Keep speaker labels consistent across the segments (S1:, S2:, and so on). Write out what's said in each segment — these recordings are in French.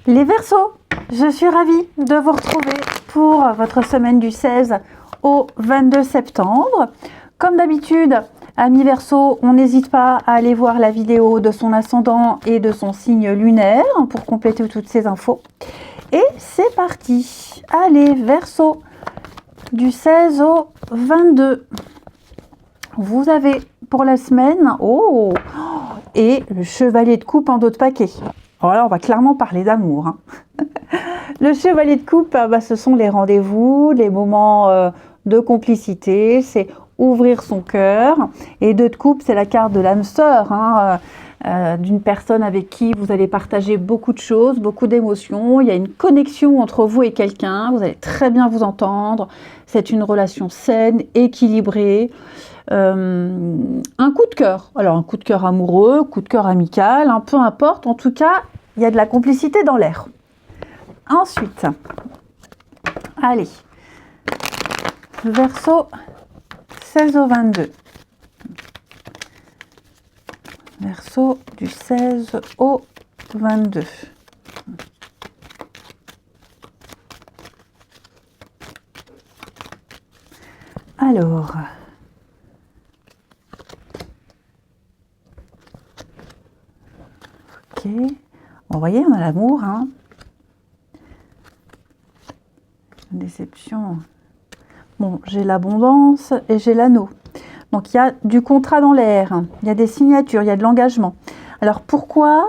S1: Les Verseaux, je suis ravie de vous retrouver pour votre semaine du 16 au 22 septembre. Comme d'habitude, amis Verseaux, on n'hésite pas à aller voir la vidéo de son ascendant et de son signe lunaire pour compléter toutes ces infos. Et c'est parti. Allez, Verseaux, du 16 au 22. Vous avez pour la semaine, et le chevalier de coupe en dos de paquet. Alors là, on va clairement parler d'amour. Hein. Le chevalier de coupe, ce sont les rendez-vous, les moments de complicité, c'est ouvrir son cœur. Et deux de coupe, c'est la carte de l'âme sœur, hein, d'une personne avec qui vous allez partager beaucoup de choses, beaucoup d'émotions. Il y a une connexion entre vous et quelqu'un, vous allez très bien vous entendre. C'est une relation saine, équilibrée. Un coup de cœur, alors un coup de cœur amoureux, coup de cœur amical, hein, peu importe, en tout cas, il y a de la complicité dans l'air. Ensuite, allez, Verseau 16 au 22. Verseau du 16 au 22. Alors, ok, vous voyez, on a l'amour, hein. Déception. Bon, j'ai l'abondance et j'ai l'anneau. Donc, il y a du contrat dans l'air, il y a des signatures, il y a de l'engagement. Alors, pourquoi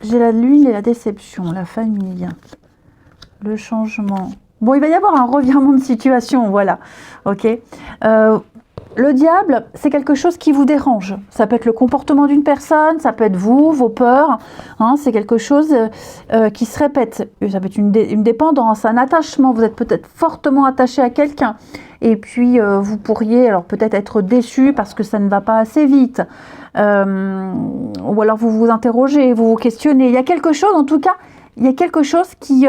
S1: j'ai la lune et la déception, la famille, le changement? Bon, il va y avoir un revirement de situation, voilà. Ok. Le diable, c'est quelque chose qui vous dérange. Ça peut être le comportement d'une personne, ça peut être vous, vos peurs. Hein, c'est quelque chose qui se répète. Ça peut être une dépendance, un attachement. Vous êtes peut-être fortement attaché à quelqu'un. Et puis, vous pourriez alors peut-être être déçu parce que ça ne va pas assez vite. Ou alors vous vous interrogez, vous vous questionnez. Il y a quelque chose, en tout cas, il y a quelque chose qui...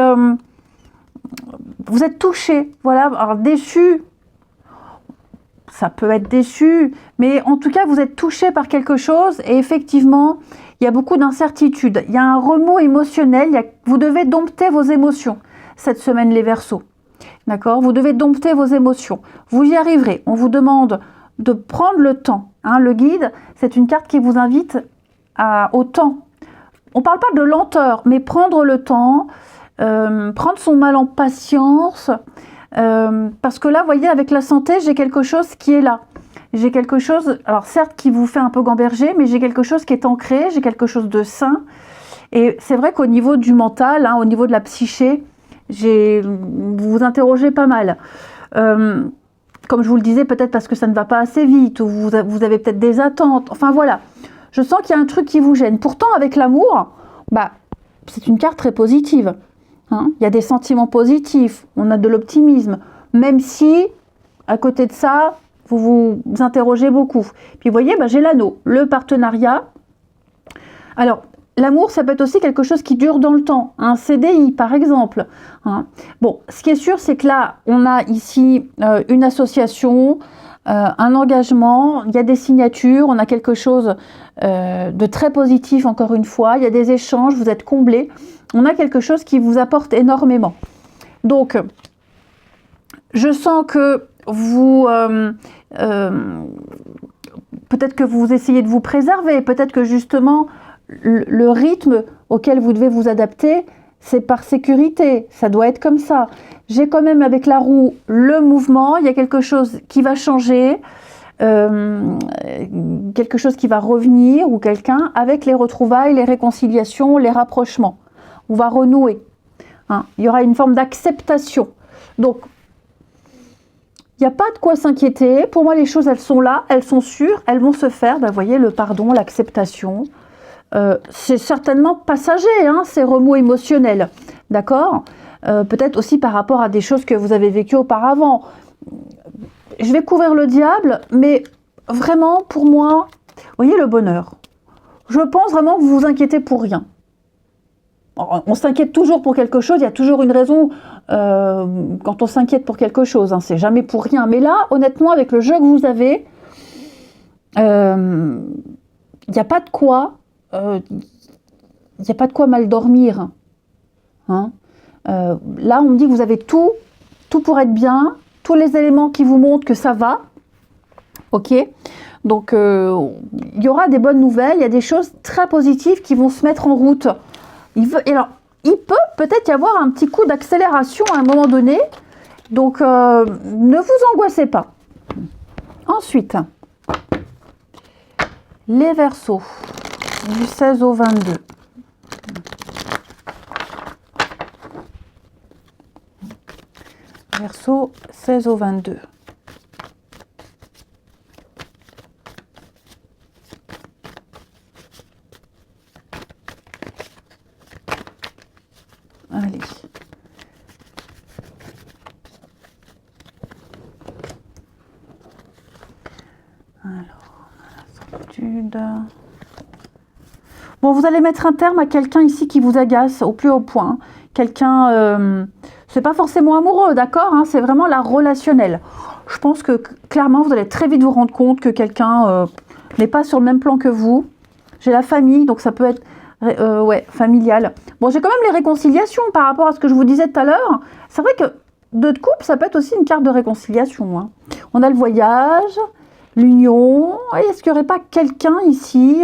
S1: vous êtes touché. Voilà, alors déçu... Ça peut être déçu, mais en tout cas, vous êtes touché par quelque chose et effectivement, il y a beaucoup d'incertitudes. Il y a un remous émotionnel, vous devez dompter vos émotions cette semaine, les Verseaux. D'accord? Vous devez dompter vos émotions. Vous y arriverez. On vous demande de prendre le temps. Hein, le guide, c'est une carte qui vous invite au temps. On ne parle pas de lenteur, mais prendre le temps, prendre son mal en patience. Parce que là, vous voyez, avec la santé, j'ai quelque chose qui est là. J'ai quelque chose, alors certes, qui vous fait un peu gamberger, mais j'ai quelque chose qui est ancré, j'ai quelque chose de sain. Et c'est vrai qu'au niveau du mental, hein, au niveau de la psyché, vous vous interrogez pas mal. Comme je vous le disais, peut-être parce que ça ne va pas assez vite, ou vous avez peut-être des attentes. Enfin voilà, je sens qu'il y a un truc qui vous gêne. Pourtant, avec l'amour, c'est une carte très positive. Hein, il y a des sentiments positifs, on a de l'optimisme, même si, à côté de ça, vous vous interrogez beaucoup. Puis vous voyez, j'ai l'anneau, le partenariat. Alors, l'amour, ça peut être aussi quelque chose qui dure dans le temps, un CDI par exemple. Hein. Bon, ce qui est sûr, c'est que là, on a ici une association, un engagement, il y a des signatures, on a quelque chose de très positif encore une fois, il y a des échanges, vous êtes comblés. On a quelque chose qui vous apporte énormément. Donc, je sens que vous... peut-être que vous essayez de vous préserver, peut-être que justement, le rythme auquel vous devez vous adapter, c'est par sécurité, ça doit être comme ça. J'ai quand même avec la roue le mouvement, il y a quelque chose qui va changer, quelque chose qui va revenir, ou quelqu'un, avec les retrouvailles, les réconciliations, les rapprochements. On va renouer. Hein. Il y aura une forme d'acceptation. Donc, il n'y a pas de quoi s'inquiéter. Pour moi, les choses, elles sont là, elles sont sûres, elles vont se faire. Vous voyez, le pardon, l'acceptation. C'est certainement passager, hein, ces remous émotionnels. D'accord? Peut-être aussi par rapport à des choses que vous avez vécues auparavant. Je vais couvrir le diable, mais vraiment, pour moi, vous voyez le bonheur. Je pense vraiment que vous vous inquiétez pour rien. On s'inquiète toujours pour quelque chose, il y a toujours une raison quand on s'inquiète pour quelque chose, hein, c'est jamais pour rien. Mais là, honnêtement, avec le jeu que vous avez, il n'y a pas de quoi mal dormir. Hein. Là, on me dit que vous avez tout pour être bien, tous les éléments qui vous montrent que ça va. Ok, donc il y aura des bonnes nouvelles, il y a des choses très positives qui vont se mettre en route. Alors, il peut peut-être y avoir un petit coup d'accélération à un moment donné, donc ne vous angoissez pas. Ensuite, les Verseaux, du 16 au 22. Verseau 16 au 22. Allez. Alors, la solitude. Bon, vous allez mettre un terme à quelqu'un ici qui vous agace au plus haut point. Quelqu'un, c'est pas forcément amoureux, d'accord, hein, c'est vraiment la relationnelle. Je pense que clairement, vous allez très vite vous rendre compte que quelqu'un n'est pas sur le même plan que vous. J'ai la famille, donc ça peut être ouais, familial. Bon, j'ai quand même les réconciliations par rapport à ce que je vous disais tout à l'heure. C'est vrai que deux de couple, ça peut être aussi une carte de réconciliation. Hein. On a le voyage, l'union. Est-ce qu'il n'y aurait pas quelqu'un ici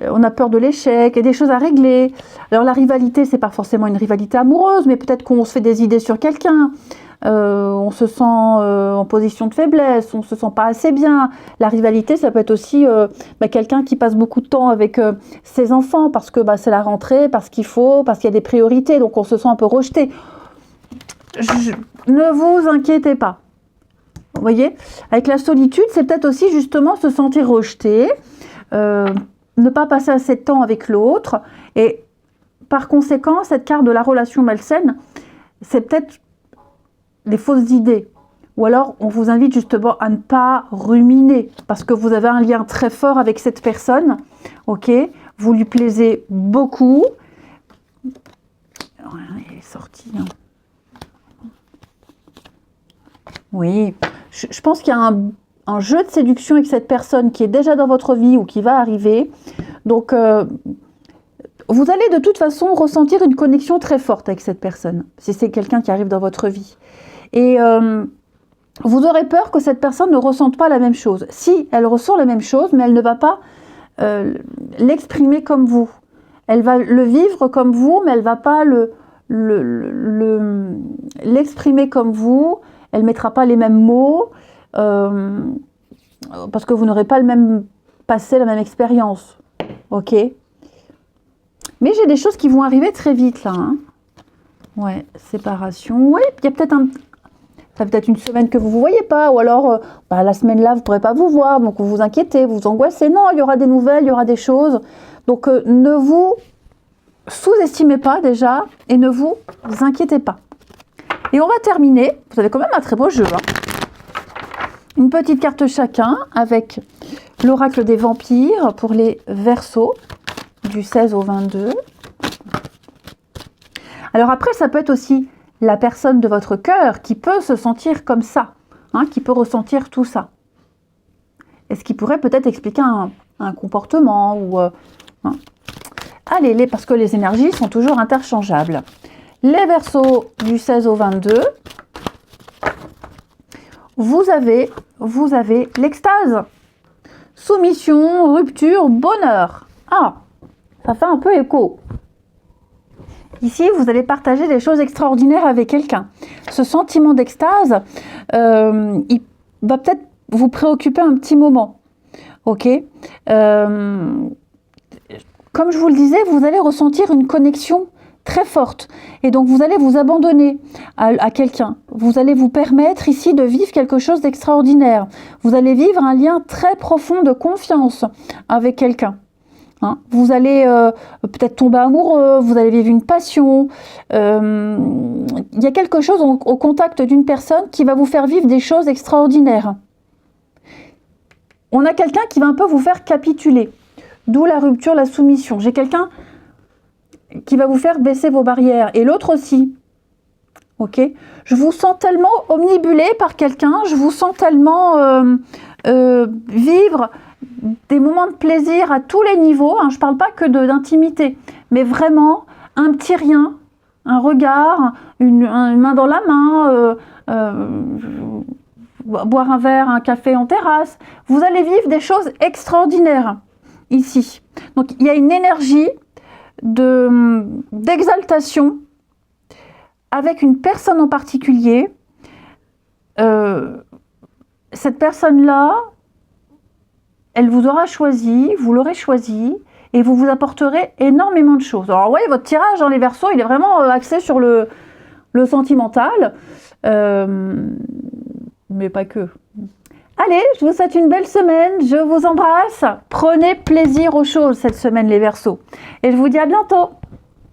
S1: on a peur de l'échec, il y a des choses à régler. Alors la rivalité, c'est pas forcément une rivalité amoureuse, mais peut-être qu'on se fait des idées sur quelqu'un. On se sent en position de faiblesse, on se sent pas assez bien. La rivalité, ça peut être aussi quelqu'un qui passe beaucoup de temps avec ses enfants parce que c'est la rentrée, parce qu'il faut, parce qu'il y a des priorités, donc on se sent un peu rejeté. Ne vous inquiétez pas. Vous voyez, avec la solitude, c'est peut-être aussi justement se sentir rejeté, ne pas passer assez de temps avec l'autre, et par conséquent, cette carte de la relation malsaine, c'est peut-être les fausses idées. Ou alors, on vous invite justement à ne pas ruminer, parce que vous avez un lien très fort avec cette personne, ok? Vous lui plaisez beaucoup. Alors, il est sorti. Hein. Oui, je pense qu'il y a un jeu de séduction avec cette personne qui est déjà dans votre vie ou qui va arriver. Donc, vous allez de toute façon ressentir une connexion très forte avec cette personne, si c'est quelqu'un qui arrive dans votre vie. Et vous aurez peur que cette personne ne ressente pas la même chose. Si, elle ressent la même chose, mais elle ne va pas l'exprimer comme vous. Elle va le vivre comme vous, mais elle ne va pas l'exprimer comme vous. Elle ne mettra pas les mêmes mots, parce que vous n'aurez pas le même passé, la même expérience. Ok? Mais j'ai des choses qui vont arriver très vite, là. Hein. Ouais, séparation. Ouais, il y a peut-être ça fait peut-être une semaine que vous ne vous voyez pas, ou alors la semaine-là, vous ne pourrez pas vous voir, donc vous vous inquiétez, vous vous angoissez. Non, il y aura des nouvelles, il y aura des choses. Donc, ne vous sous-estimez pas déjà, et ne vous inquiétez pas. Et on va terminer, vous avez quand même un très beau jeu, hein. Une petite carte chacun avec l'oracle des vampires pour les Verseaux du 16 au 22. Alors après, ça peut être aussi la personne de votre cœur qui peut se sentir comme ça, hein, qui peut ressentir tout ça. Et ce qui pourrait peut-être expliquer un comportement ou... hein. Allez, parce que les énergies sont toujours interchangeables. Les Verseaux du 16 au 22, vous avez l'extase. Soumission, rupture, bonheur. Ah, ça fait un peu écho. Ici, vous allez partager des choses extraordinaires avec quelqu'un. Ce sentiment d'extase, il va peut-être vous préoccuper un petit moment. Ok, comme je vous le disais, vous allez ressentir une connexion très forte. Et donc, vous allez vous abandonner à quelqu'un. Vous allez vous permettre ici de vivre quelque chose d'extraordinaire. Vous allez vivre un lien très profond de confiance avec quelqu'un. Hein, vous allez peut-être tomber amoureux, vous allez vivre une passion. Il y a quelque chose au contact d'une personne qui va vous faire vivre des choses extraordinaires. On a quelqu'un qui va un peu vous faire capituler. D'où la rupture, la soumission. J'ai quelqu'un qui va vous faire baisser vos barrières. Et l'autre aussi. Ok ? Je vous sens tellement omnibulé par quelqu'un, je vous sens tellement vivre des moments de plaisir à tous les niveaux. Hein, je ne parle pas que d'intimité, mais vraiment un petit rien un regard, une main dans la main, boire un verre, un café en terrasse. Vous allez vivre des choses extraordinaires ici. Donc il y a une énergie d'exaltation avec une personne en particulier. Cette personne-là, elle vous aura choisi, vous l'aurez choisi, et vous vous apporterez énormément de choses. Alors, oui, votre tirage dans les Verseaux, il est vraiment axé sur le sentimental, mais pas que. Allez, je vous souhaite une belle semaine, je vous embrasse. Prenez plaisir aux choses cette semaine, les Verseaux. Et je vous dis à bientôt.